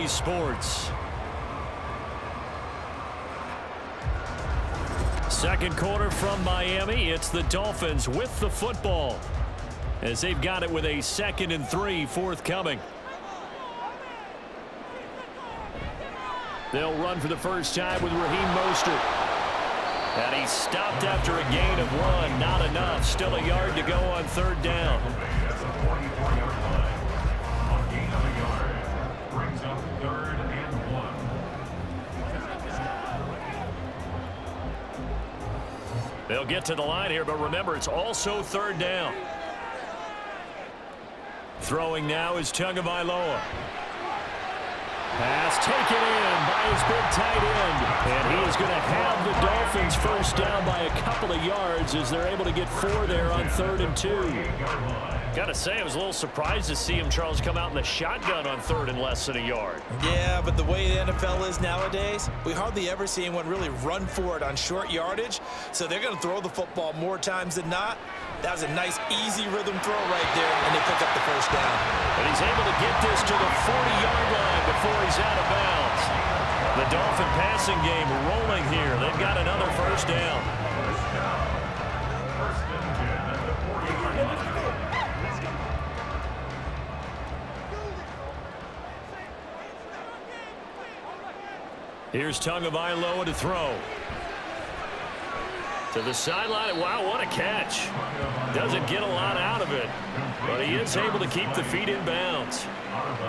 Sports. Second quarter from Miami. It's the Dolphins with the football as they've got it with a 2nd and 3 forthcoming. They'll run for the first time with Raheem Mostert. And he's stopped after a gain of 1. Not enough. Still a yard to go on 3rd down. They'll get to the line here, but remember, it's also 3rd down. Throwing now is Tagovailoa. Pass taken in by his big tight end. And he is going to have the Dolphins first down by a couple of yards as they're able to get 4 there on 3rd and 2. Got to say, I was a little surprised to see him, Charles, come out in the shotgun on 3rd and less than a yard. Yeah, but the way the NFL is nowadays, we hardly ever see anyone really run for it on short yardage. So they're going to throw the football more times than not. That was a nice, easy rhythm throw right there, and they pick up the first down. And he's able to get this to the 40-yard line before he's out of bounds. The Dolphin passing game rolling here. They've got another first down. Here's Tagovailoa to throw. To the sideline. Wow, what a catch. Doesn't get a lot out of it, but he is able to keep the feet in bounds.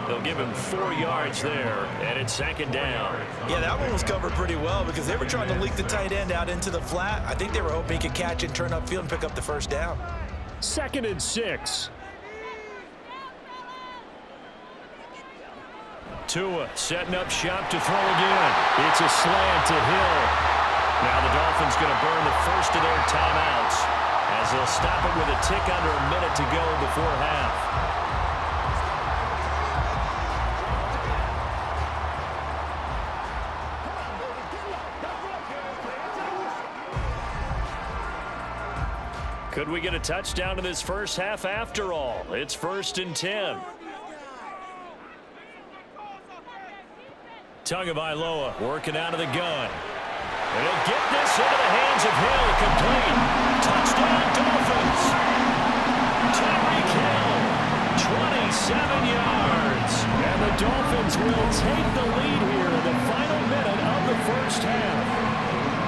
They'll give him 4 yards there, and it's 2nd down. Yeah, that one was covered pretty well because they were trying to leak the tight end out into the flat. I think they were hoping he could catch and turn upfield and pick up the first down. 2nd and 6. Tua setting up shop to throw again. It's a slant to Hill. Now the Dolphins going to burn the first of their timeouts as they'll stop it with a tick under a minute to go before half. Could we get a touchdown in this first half after all? It's 1st and 10. Tagovailoa working out of the gun. And he'll get this into the hands of Hill. Complete. Touchdown, Dolphins. Tyreek Hill, 27 yards. And the Dolphins will take the lead here in the final minute of the first half.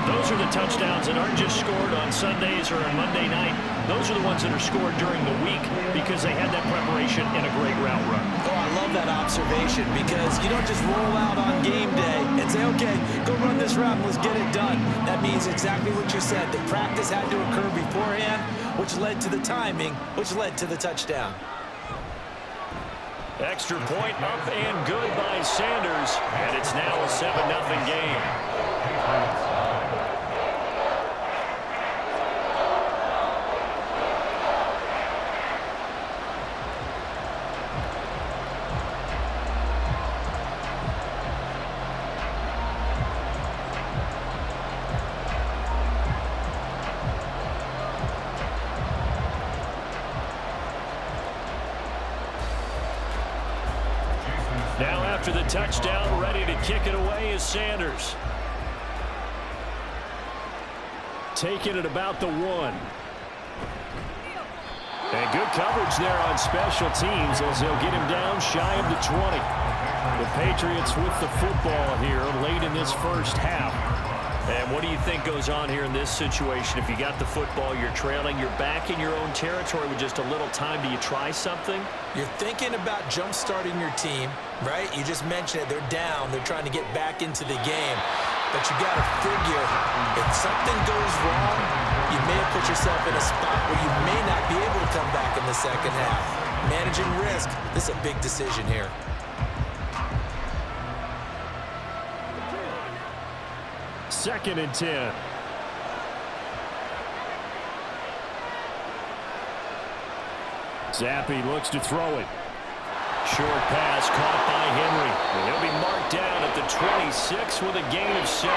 Those are the touchdowns that aren't just scored on Sundays or on Monday night. Those are the ones that are scored during the week because they had that preparation and a great route run. Oh, I love that observation because you don't just roll out on game day and say, okay, go run this route and let's get it done. That means exactly what you said. The practice had to occur beforehand, which led to the timing, which led to the touchdown. Extra point up and good by Sanders, and it's now a 7-0 game. Now after the touchdown, ready to kick it away is Sanders. Taking it about the 1. And good coverage there on special teams as they'll get him down shy of the 20. The Patriots with the football here late in this first half. And what do you think goes on here in this situation? If you got the football, you're trailing, you're back in your own territory with just a little time. Do you try something? You're thinking about jump-starting your team, right? You just mentioned it. They're down. They're trying to get back into the game. But you got to figure, if something goes wrong, you may have put yourself in a spot where you may not be able to come back in the second half. Managing risk, this is a big decision here. Second and 10. Zappi looks to throw it. Short pass caught by Henry. And he'll be marked down at the 26 with a gain of 7.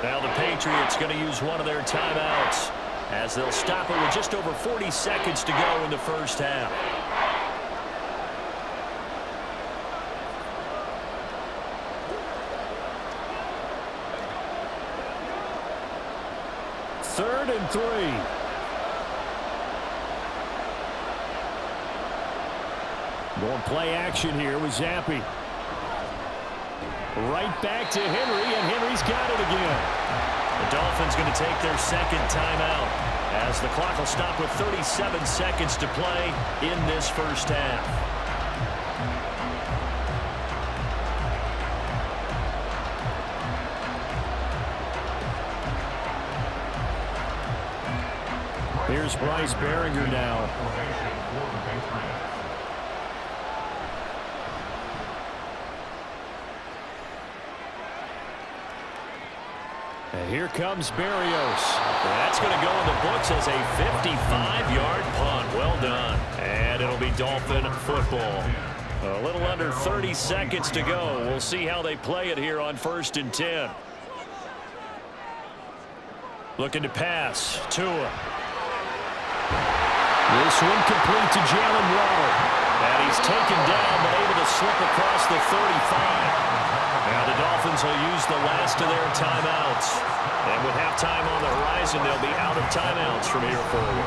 Now the Patriots going to use one of their timeouts as they'll stop it with just over 40 seconds to go in the first half. 3rd and 3. Going play action here with Zappi. Right back to Henry, and Henry's got it again. The Dolphins going to take their second timeout as the clock will stop with 37 seconds to play in this first half. Here's Bryce Behringer now. And here comes Berrios. That's going to go in the books as a 55-yard punt. Well done. And it'll be Dolphin football. A little under 30 seconds to go. We'll see how they play it here on 1st and 10. Looking to pass. Tua. This one complete to Jalen Waddle. And he's taken down but able to slip across the 35. Now the Dolphins will use the last of their timeouts. And with halftime on the horizon, they'll be out of timeouts from here forward.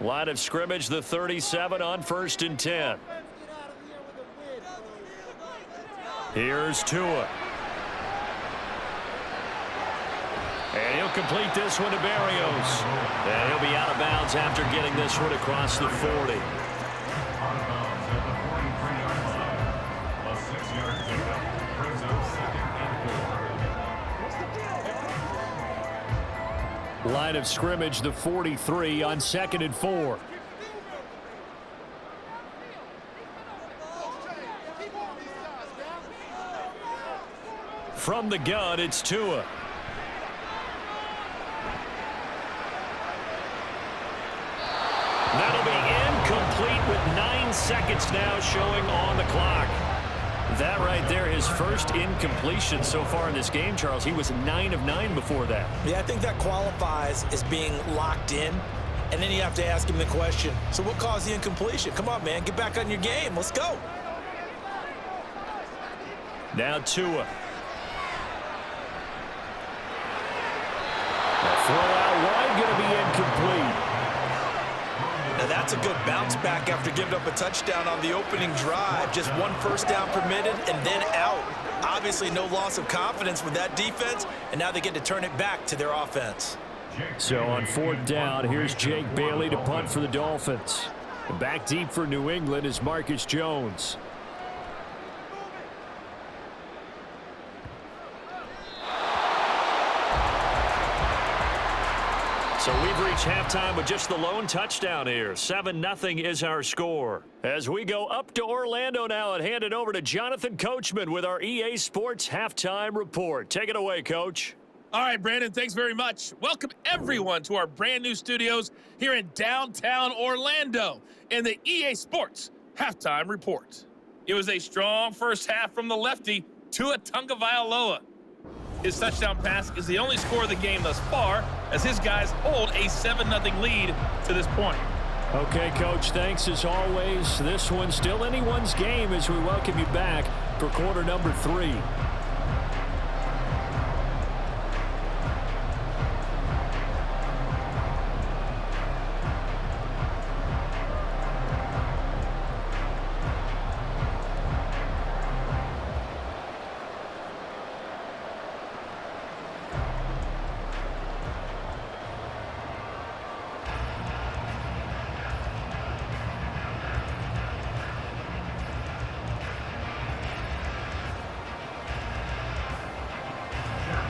Line of scrimmage, the 37 on 1st and 10. Here's Tua. And he'll complete this one to Berrios. And he'll be out of bounds after getting this one across the 40. Line of scrimmage, the 43 on 2nd and 4. From the gun, it's Tua. That'll be incomplete with 9 seconds now showing on the clock. That right there, his first incompletion so far in this game, Charles. He was 9 of 9 before that. Yeah, I think that qualifies as being locked in. And then you have to ask him the question, so what caused the incompletion? Come on, man, get back on your game. Let's go. Now Tua. The throw out wide going to be incomplete. Now that's a good bounce back after giving up a touchdown on the opening drive. Just 1 first down permitted and then out. Obviously no loss of confidence with that defense, and now they get to turn it back to their offense. So on 4th down, here's Jake Bailey to punt for the Dolphins. Back deep for New England is Marcus Jones. So we've reached halftime with just the lone touchdown here. 7-0 is our score. As we go up to Orlando now and hand it over to Jonathan Coachman with our EA Sports Halftime Report. Take it away, Coach. All right, Brandon, thanks very much. Welcome, everyone, to our brand-new studios here in downtown Orlando in the EA Sports Halftime Report. It was a strong first half from the lefty, Tua Tagovailoa. His touchdown pass is the only score of the game thus far, as his guys hold a 7-0 lead to this point. Okay, Coach, thanks as always. This one's still anyone's game as we welcome you back for quarter number 3.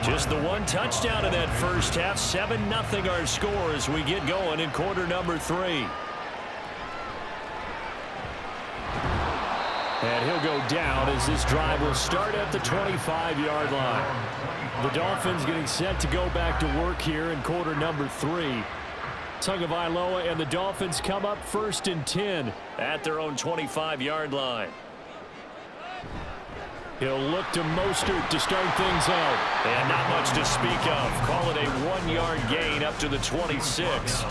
Just the 1 touchdown in that first half. 7-0 our score as we get going in quarter number 3. And he'll go down as this drive will start at the 25-yard line. The Dolphins getting set to go back to work here in quarter number 3. Tagovailoa and the Dolphins come up 1st and 10 at their own 25-yard line. He'll look to Mostert to start things out. And not much to speak of. Call it a 1-yard gain up to the 26.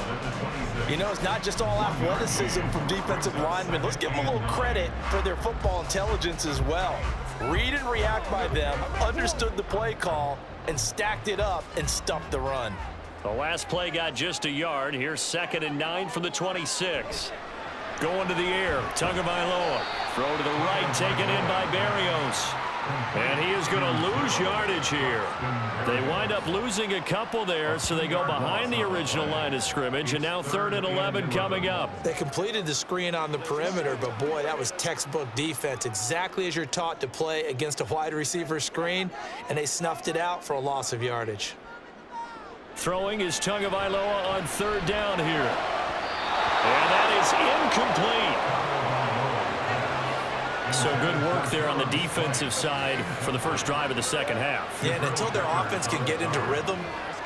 You know, it's not just all athleticism from defensive linemen. Let's give them a little credit for their football intelligence as well. Read and react by them, understood the play call, and stacked it up and stuffed the run. The last play got just a yard. Here's 2nd and 9 from the 26. Going to the air, Tagovailoa. Throw to the right, taken in by Berrios. And he is going to lose yardage here. They wind up losing a couple there, so they go behind the original line of scrimmage, and now 3rd and 11 coming up. They completed the screen on the perimeter, but boy, that was textbook defense, exactly as you're taught to play against a wide receiver screen, and they snuffed it out for a loss of yardage. Throwing is Tagovailoa on 3rd down here. And that is incomplete. So good work there on the defensive side for the first drive of the second half. Yeah, and until their offense can get into rhythm,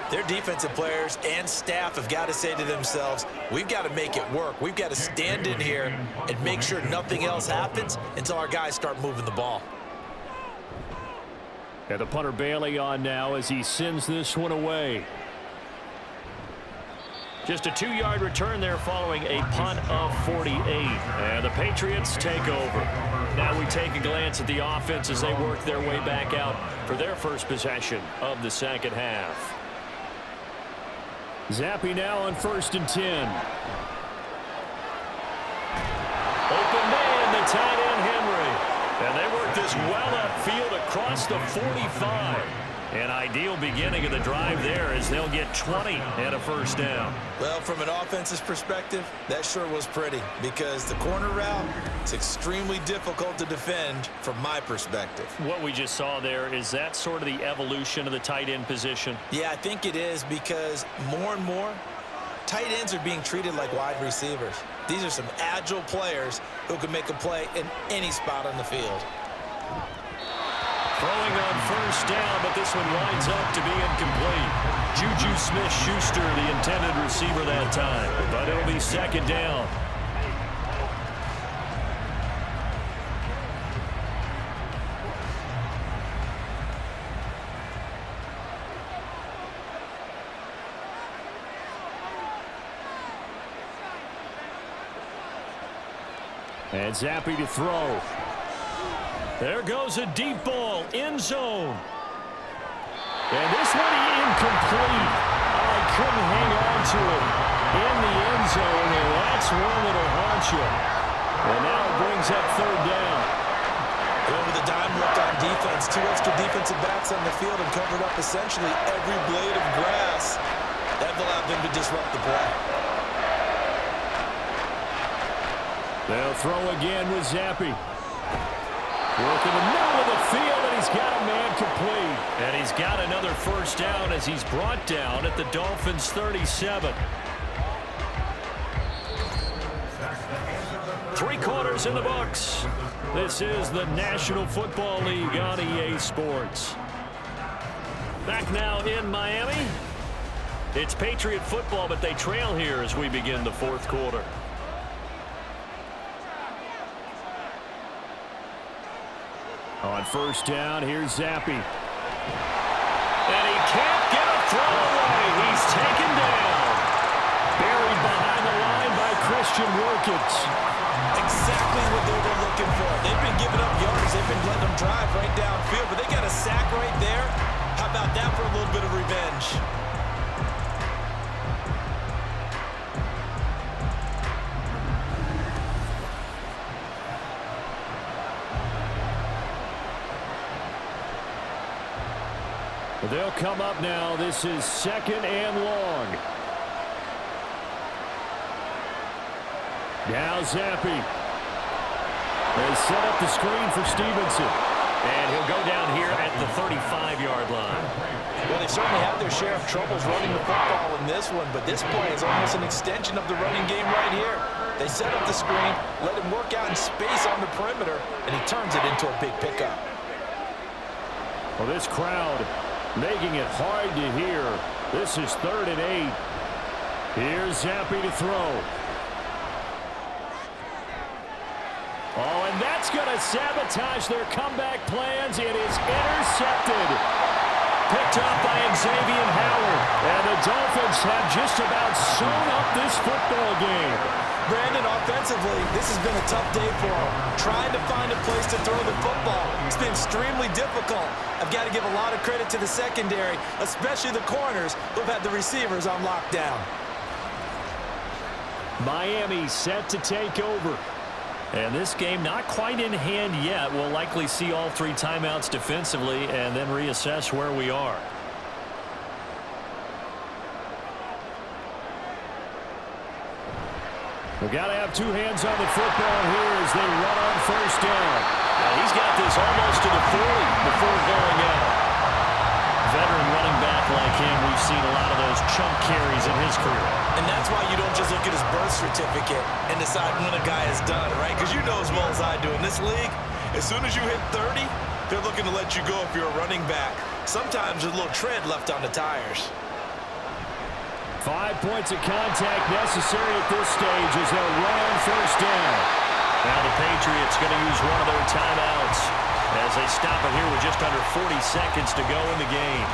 their defensive players and staff have got to say to themselves, we've got to make it work. We've got to stand in here and make sure nothing else happens until our guys start moving the ball. And the punter Bailey on now as he sends this one away. Just a 2-yard return there following a punt of 48. And the Patriots take over. Now we take a glance at the offense as they work their way back out for their first possession of the second half. Zappi now on 1st and 10. Open man, the tight end Henry. And they work this well upfield across the 45. An ideal beginning of the drive there as they'll get 20 and a first down. Well, from an offensive perspective, that sure was pretty because the corner route is extremely difficult to defend from my perspective. What we just saw there, is that sort of the evolution of the tight end position? Yeah, I think it is because more and more, tight ends are being treated like wide receivers. These are some agile players who can make a play in any spot on the field. Throwing on 1st down, but this one winds up to be incomplete. Juju Smith-Schuster, the intended receiver that time, but it'll be 2nd down. And Zappi to throw. There goes a deep ball, end zone. And this one incomplete. I couldn't hang on to it in the end zone, and that's one that'll haunt you. And now it brings up 3rd down. Going with a dime look on defense. 2 extra defensive backs on the field and covered up essentially every blade of grass. That allowed them to disrupt the play. They'll throw again with Zappi. Work in the middle of the field, and he's got a man complete. And he's got another first down as he's brought down at the Dolphins' 37. 3 quarters in the books. This is the National Football League on EA Sports. Back now in Miami. It's Patriot football, but they trail here as we begin the 4th quarter. On 1st down, here's Zappi. And he can't get a throw away. He's taken down. Buried behind the line by Christian Wilkins. Exactly what they were looking for. They've been giving up yards. They've been letting them drive right downfield, but they got a sack right there. How about that for a little bit of revenge? They'll come up now. This is 2nd and long. Now Zappi. They set up the screen for Stevenson. And he'll go down here at the 35-yard line. Well, they certainly had their share of troubles running the football in this one, but this play is almost an extension of the running game right here. They set up the screen, let him work out in space on the perimeter, and he turns it into a big pickup. Well, this crowd making it hard to hear. This is 3rd and 8. Here's Zappi to throw. Oh, and that's going to sabotage their comeback plans. It is intercepted. Picked up by Xavier Howard. And the Dolphins have just about sewn up this football game. Brandon, offensively, this has been a tough day for them. Trying to find a place to throw the football. It's been extremely difficult. I've got to give a lot of credit to the secondary, especially the corners who've had the receivers on lockdown. Miami set to take over. And this game not quite in hand yet. We'll likely see all 3 timeouts defensively and then reassess where we are. We've got to have 2 hands on the football here as they run on first down. Now he's got this almost to the 40 before going out. Veteran running back like him, we've seen a lot of those chunk carries in his career. And that's why you don't just look at his birth certificate and decide when a guy is done, right? Because you know as well as I do, in this league, as soon as you hit 30, they're looking to let you go if you're a running back. Sometimes there's a little tread left on the tires. 5 points of contact necessary at this stage as they'll run on first down. Now the Patriots going to use one of their timeouts as they stop it here with just under 40 seconds to go in the game.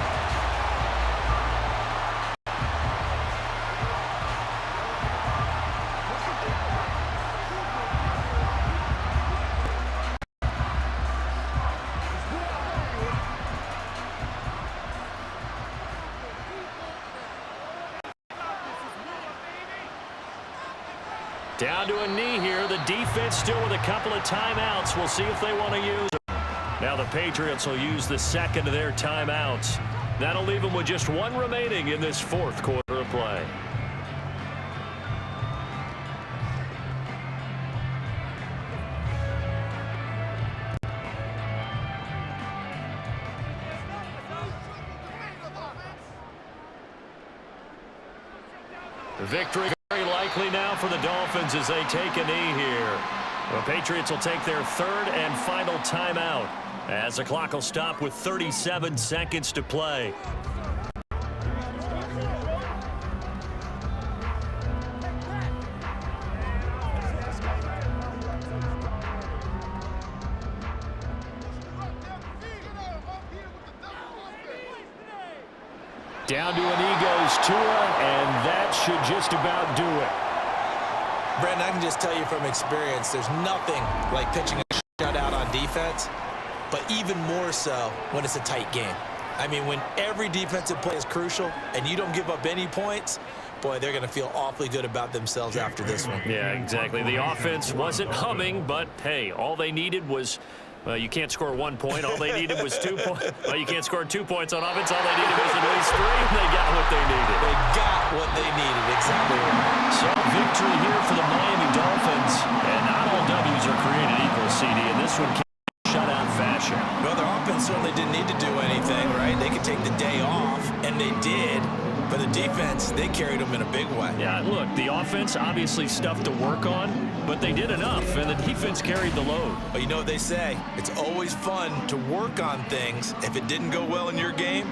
Down to a knee here. The defense still with a couple of timeouts. We'll see if they want to use them. Now the Patriots will use the second of their timeouts. That'll leave them with just 1 remaining in this 4th quarter of play. The victory very likely now for the Dolphins as they take a knee here. The Patriots will take their 3rd and final timeout as the clock will stop with 37 seconds to play. Down to a knee goes Tua, and that should just about do it. Brandon, I can just tell you from experience, there's nothing like pitching a shutout on defense, but even more so when it's a tight game. I mean, when every defensive play is crucial and you don't give up any points, boy, they're going to feel awfully good about themselves after this one. Yeah, exactly. The offense wasn't humming, but, hey, all they needed was... Well, you can't score 1 point. All they needed was 2 points. Well, you can't score 2 points on offense. All they needed was at least 3, and they got what they needed. They got what they needed, exactly right. So, victory here for the Miami Dolphins. And not all W's are created equal, CD, and this one came in shutout fashion. Well, their offense certainly didn't need to do anything, right? They could take the day off, and they did. But the defense, they carried them in a big way. Yeah, look, the offense obviously stuff to work on, but they did enough, and the defense carried the load. But you know what they say, it's always fun to work on things if it didn't go well in your game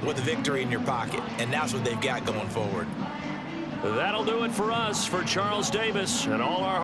with a victory in your pocket, and that's what they've got going forward. That'll do it for us. For Charles Davis and all our